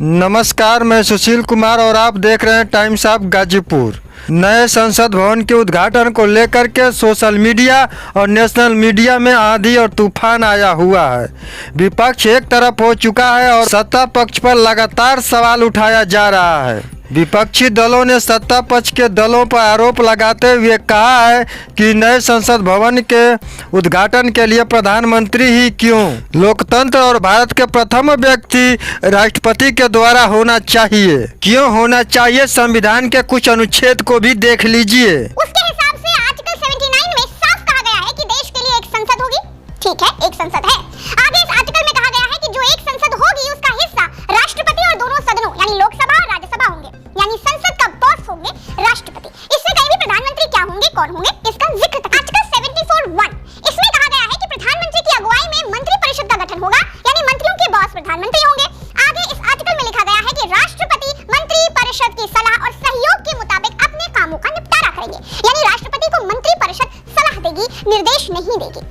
नमस्कार, मैं सुशील कुमार और आप देख रहे हैं टाइम्स ऑफ गाजीपुर। नए संसद भवन के उद्घाटन को लेकर के सोशल मीडिया और नेशनल मीडिया में आंधी और तूफान आया हुआ है। विपक्ष एक तरफ हो चुका है और सत्ता पक्ष पर लगातार सवाल उठाया जा रहा है। विपक्षी दलों ने सत्ता पक्ष के दलों पर आरोप लगाते हुए कहा है कि नए संसद भवन के उद्घाटन के लिए प्रधानमंत्री ही क्यों, लोकतंत्र और भारत के प्रथम व्यक्ति राष्ट्रपति के द्वारा होना चाहिए। क्यों होना चाहिए, संविधान के कुछ अनुच्छेद को भी देख लीजिए। उसके हिसाब से आर्टिकल 79 में साफ कहा गया है कि देश के लिए एक संसद होगी। ठीक है, एक संसद है। आगे इस आर्टिकल में कहा गया है कि जो एक संसद होगी उसका हिस्सा राष्ट्रपति और दोनों सदनों यानी लोकसभा और राज्यसभा होंगे, यानी संसद का बॉस होंगे राष्ट्रपति। इससे कहीं भी प्रधानमंत्री क्या होंगे, कौन होंगे, इसका जिक्र आर्टिकल 74(1) इसमें कहा गया है कि प्रधानमंत्री की अगुवाई में मंत्रिपरिषद का गठन होगा, यानी मंत्रियों के बॉस प्रधानमंत्री होंगे। आगे इस आर्टिकल में लिखा गया है कि राष्ट्रपति मंत्रिपरिषद की सलाह और सहयोग के मुताबिक अपने कामों का निपटारा करेंगे, यानी राष्ट्रपति को मंत्रिपरिषद सलाह देगी, निर्देश नहीं देगी।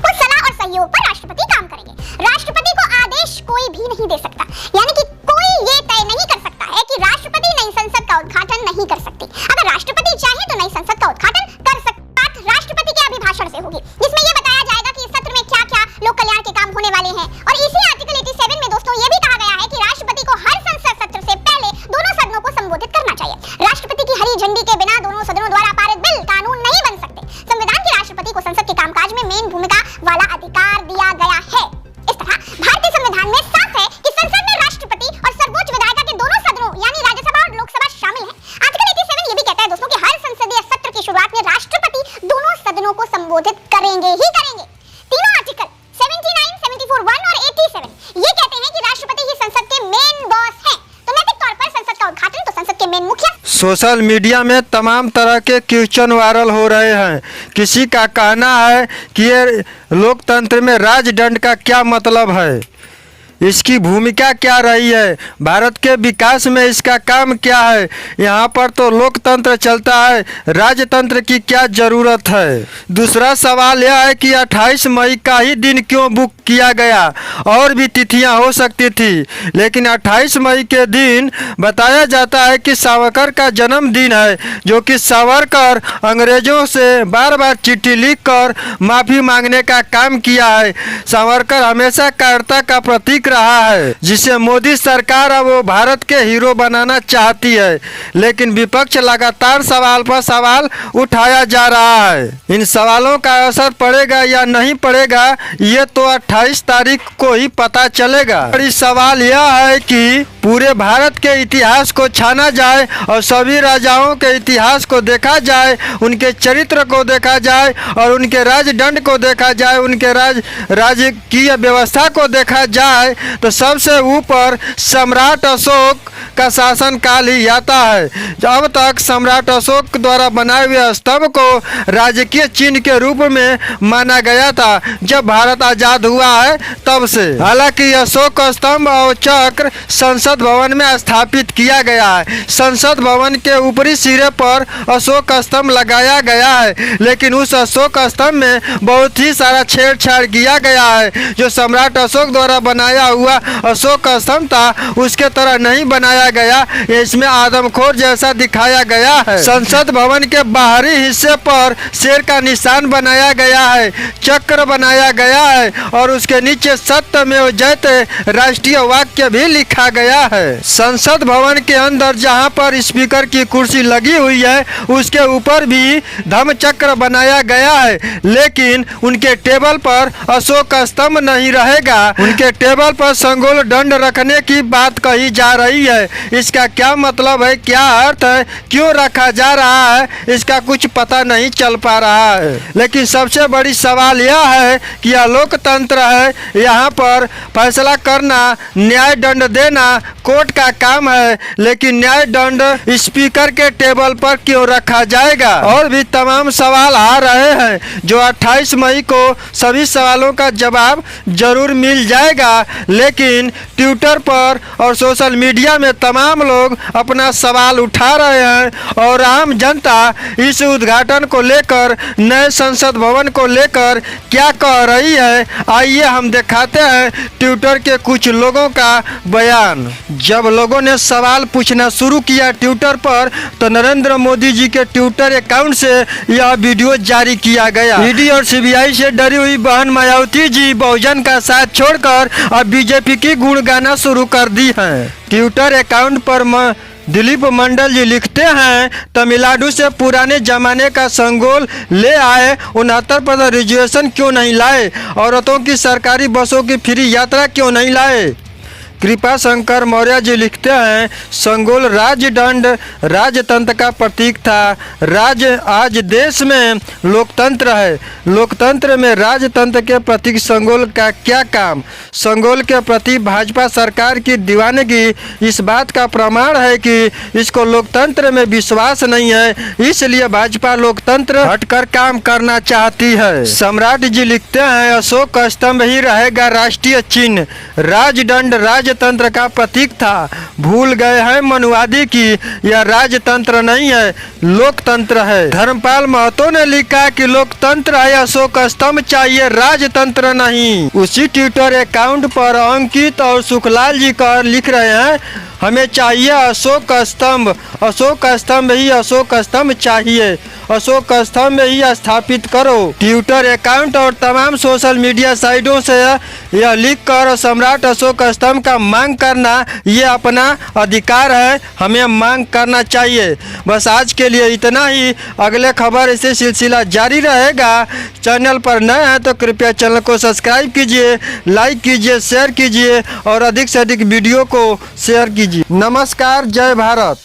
उस सलाह और सहयोग पर राष्ट्रपति काम करेंगे। राष्ट्रपति को आदेश कोई भी नहीं दे सकता, यानी कि कोई ये तय नहीं कर सकता है कि राष्ट्रपति नई संसद का उद्घाटन नहीं कर सकती। अगर राष्ट्रपति चाहे तो नई संसद का उद्घाटन कर सकता। राष्ट्रपति के अभिभाषण से होगी, जिसमें यह बताया जाएगा कि इस सत्र में क्या-क्या लोक कल्याण के काम होने वाले हैं। और इसी आर्टिकल 87 में दोस्तों ये भी कहा गया है कि राष्ट्रपति को हर संसद सत्र से पहले दोनों सदनों को संबोधित करना चाहिए। राष्ट्रपति की हरी झंडी के बिना दोनों सदनों द्वारा पारित बिल कानून नहीं बन सकते। संविधान के राष्ट्रपति को संसद के कामकाज में मेन भूमिका वाला अधिकार दिया गया है। इस तरह भारतीय संविधान में साफ है कि संसद में राष्ट्रपति और सर्वोच्च विधायिका के दोनों सदनों यानी राज्यसभा और लोकसभा शामिल हैं। आर्टिकल 87 ये भी कहता है दोस्तों कि हर संसदीय सत्र की शुरुआत में राष्ट्रपति दोनों सदनों को संबोधित करेंगे ही करेंगे। तीनों आर्टिकल 79, 74(1) और 87 ये कहते हैं कि राष्ट्रपति ही संसद के मेन बॉस हैं। तो नैतिक तौर पर संसद का उद्घाटन तो संसद के मेन मुखिया। सोशल मीडिया में तमाम तरह के क्वेश्चन वायरल हो रहे हैं। किसी का कहना है कि ये लोकतंत्र में राजदंड का क्या मतलब है, इसकी भूमिका क्या रही है, भारत के विकास में इसका काम क्या है। यहाँ पर तो लोकतंत्र चलता है, राजतंत्र की क्या जरूरत है। दूसरा सवाल यह है कि 28 मई का ही दिन क्यों बुक किया गया, और भी तिथियां हो सकती थी, लेकिन 28 मई के दिन बताया जाता है कि सावरकर का जन्मदिन है, जो कि सावरकर अंग्रेजों से बार बार चिट्ठी लिखकर माफी मांगने का काम किया है। सावरकर हमेशा कायरता का प्रतीक रहा है, जिसे मोदी सरकार अब वो भारत के हीरो बनाना चाहती है। लेकिन विपक्ष लगातार सवाल पर सवाल उठाया जा रहा है। इन सवालों का असर पड़ेगा या नहीं पड़ेगा, ये तो 28 तारीख को ही पता चलेगा। बड़ी सवाल यह है कि पूरे भारत के इतिहास को छाना जाए और सभी राजाओं के इतिहास को देखा जाए, उनके चरित्र को देखा जाए और उनके राजदंड को देखा जाए, उनके राजकीय व्यवस्था को देखा जाए, तो सबसे ऊपर सम्राट अशोक का शासनकाल ही आता है। अब तक सम्राट अशोक द्वारा बनाए हुए स्तंभ को राजकीय चिन्ह के रूप में माना गया था जब भारत आजाद हुआ है तब से। हालांकि अशोक स्तंभ और चक्र संसद भवन में स्थापित किया गया है। संसद भवन के ऊपरी सिरे पर अशोक स्तंभ लगाया गया है, लेकिन उस अशोक स्तंभ में बहुत ही सारा छेड़छाड़ किया गया है। जो सम्राट अशोक द्वारा बनाया हुआ अशोक स्तंभ था उसके तरह नहीं बनाया गया, इसमें आदमखोर जैसा दिखाया गया है। संसद भवन के बाहरी हिस्से पर शेर का निशान बनाया गया है, चक्र बनाया गया है और उसके नीचे सत्यमेव जयते राष्ट्रीय वाक्य भी लिखा गया है। संसद भवन के अंदर जहां पर स्पीकर की कुर्सी लगी हुई है उसके ऊपर भी धम्म चक्र बनाया गया है, लेकिन उनके टेबल पर अशोक स्तंभ नहीं रहेगा। उनके टेबल पर संगोल दंड रखने की बात कही जा रही है। इसका क्या मतलब है, क्या अर्थ है, क्यों रखा जा रहा है, इसका कुछ पता नहीं चल पा रहा है। लेकिन सबसे बड़ी सवाल यह है कि यह लोकतंत्र है, यहाँ पर फैसला करना, न्याय दंड देना कोर्ट का काम है, लेकिन न्याय दंड स्पीकर के टेबल पर क्यों रखा जाएगा। और भी तमाम सवाल आ रहे हैं जो 28 मई को सभी सवालों का जवाब जरूर मिल जाएगा, लेकिन ट्विटर पर और सोशल मीडिया में तमाम लोग अपना सवाल उठा रहे हैं और आम जनता इस उद्घाटन को लेकर, नए संसद भवन को लेकर क्या कह रही है। आइए हम दिखाते हैं ट्विटर के कुछ लोगों का बयान। जब लोगों ने सवाल पूछना शुरू किया ट्विटर पर, तो नरेंद्र मोदी जी के ट्विटर अकाउंट से यह वीडियो जारी किया गया। ईडी और सीबीआई से डरी हुई बहन मायावती जी बहुजन का साथ छोड़कर अब बीजेपी की गुण गाना शुरू कर दी है। ट्विटर अकाउंट पर दिलीप मंडल जी लिखते हैं, तमिलनाडु से पुराने जमाने का संगोल ले आए, 69% रिजर्वेशन क्यों नहीं लाए, औरतों की सरकारी बसों की फ्री यात्रा क्यों नहीं लाए। कृपा शंकर मौर्य जी लिखते हैं, संगोल राजदंड राजतंत्र का प्रतीक था। आज देश में लोकतंत्र है, लोकतंत्र में राजतंत्र के प्रतीक संगोल का क्या काम। संगोल के प्रति भाजपा सरकार की दीवानगी इस बात का प्रमाण है कि इसको लोकतंत्र में विश्वास नहीं है, इसलिए भाजपा लोकतंत्र हटकर काम करना चाहती है। सम्राट जी लिखते हैं, अशोक स्तंभ ही रहेगा राष्ट्रीय चिन्ह, राजदंड राजतंत्र का प्रतीक था। भूल गए हैं मनुवादी की यह राजतंत्र नहीं है, लोकतंत्र है। धर्मपाल महतो ने लिखा कि लोकतंत्र है, अशोक स्तंभ चाहिए, राजतंत्र नहीं। उसी ट्विटर अकाउंट पर अंकित और सुखलाल जी का लिख रहे हैं, हमें चाहिए अशोक स्तंभ, अशोक स्तंभ ही अशोक स्तंभ चाहिए, अशोक स्तंभ ही स्थापित करो। ट्विटर अकाउंट और तमाम सोशल मीडिया साइटों से यह लिखकर सम्राट अशोक स्तंभ का मांग करना ये अपना अधिकार है, हमें मांग करना चाहिए। बस आज के लिए इतना ही, अगले खबर इसे सिलसिला जारी रहेगा। चैनल पर नए हैं तो कृपया चैनल को सब्सक्राइब कीजिए, लाइक कीजिए, शेयर कीजिए और अधिक से अधिक वीडियो को शेयर कीजिए। नमस्कार, जय भारत।